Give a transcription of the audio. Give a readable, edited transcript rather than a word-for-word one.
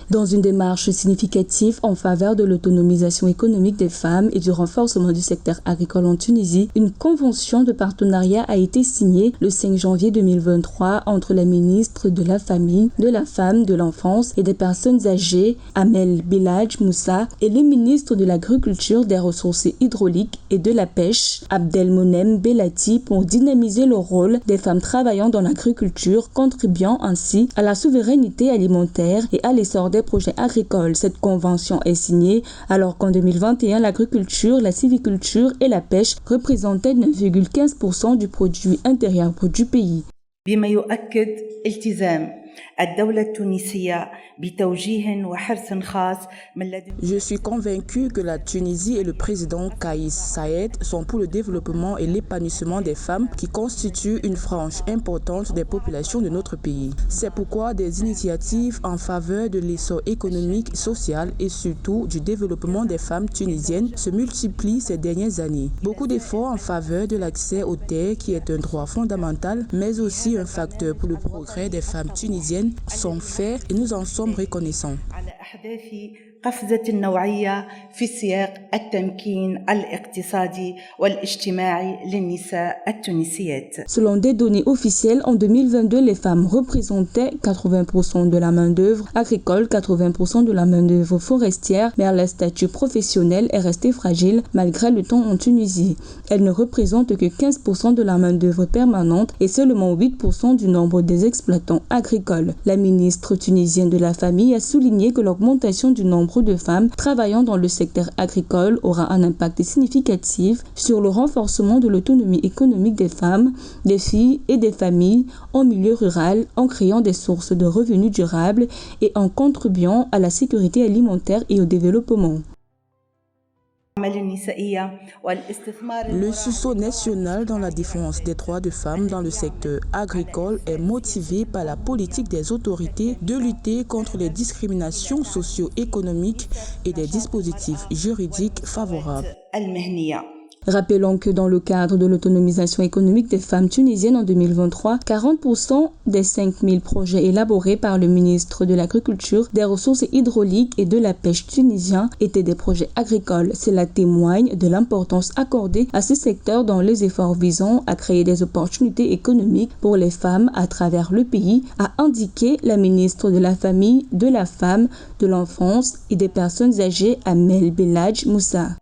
Dans une démarche significative en faveur de l'autonomisation économique des femmes et du renforcement du secteur agricole en Tunisie, une convention de partenariat a été signée le 5 janvier 2023 entre la ministre de la Famille, de la Femme, de l'Enfance et des Personnes âgées, Amel Belhadj Moussa, et le ministre de l'Agriculture, des Ressources hydrauliques et de la Pêche, Abdelmonem Belati, pour dynamiser le rôle des femmes travaillant dans l'agriculture, contribuant ainsi à la souveraineté alimentaire et à l'essor des projets agricoles. Cette convention est signée alors qu'en 2021, l'agriculture, la sylviculture et la pêche représentaient 9,15% du produit intérieur brut du pays. بما يؤكد التزام الدولة التونسية بتوجيه وحرص خاص من لدن. Je suis convaincu que la Tunisie et le président Kais Saied sont pour le développement et l'épanouissement des femmes qui constituent une frange importante des populations de notre pays. C'est pourquoi des initiatives en faveur de l'essor économique, social et surtout du développement des femmes tunisiennes se multiplient ces dernières années. Beaucoup d'efforts en faveur de l'accès aux terres qui est un droit fondamental mais aussi un facteur pour le progrès des femmes tunisiennes sont faits et nous en sommes reconnaissants. قفزة النوعية في سياق التمكين الاقتصادي والاجتماعي للنساء التونسيات. Selon des données officielles, en 2022, les femmes représentaient 80% de la main-d'œuvre agricole, 80% de la main-d'œuvre forestière, mais leur statut professionnel est resté fragile malgré le temps en Tunisie. Elles ne représentent que 15% de la main-d'œuvre permanente et seulement 8% du nombre des exploitants agricoles. La ministre tunisienne de la Famille a souligné que l'augmentation du nombre de femmes travaillant dans le secteur agricole aura un impact significatif sur le renforcement de l'autonomie économique des femmes, des filles et des familles en milieu rural, en créant des sources de revenus durables et en contribuant à la sécurité alimentaire et au développement. Le sursaut national dans la défense des droits de femmes dans le secteur agricole est motivé par la politique des autorités de lutter contre les discriminations socio-économiques et des dispositifs juridiques favorables. Rappelons que dans le cadre de l'autonomisation économique des femmes tunisiennes en 2023, 40% des 5000 projets élaborés par le ministre de l'Agriculture, des Ressources hydrauliques et de la Pêche tunisien étaient des projets agricoles. Cela témoigne de l'importance accordée à ce secteur dans les efforts visant à créer des opportunités économiques pour les femmes à travers le pays, a indiqué la ministre de la Famille, de la Femme, de l'Enfance et des Personnes âgées, Amel Belhadj Moussa.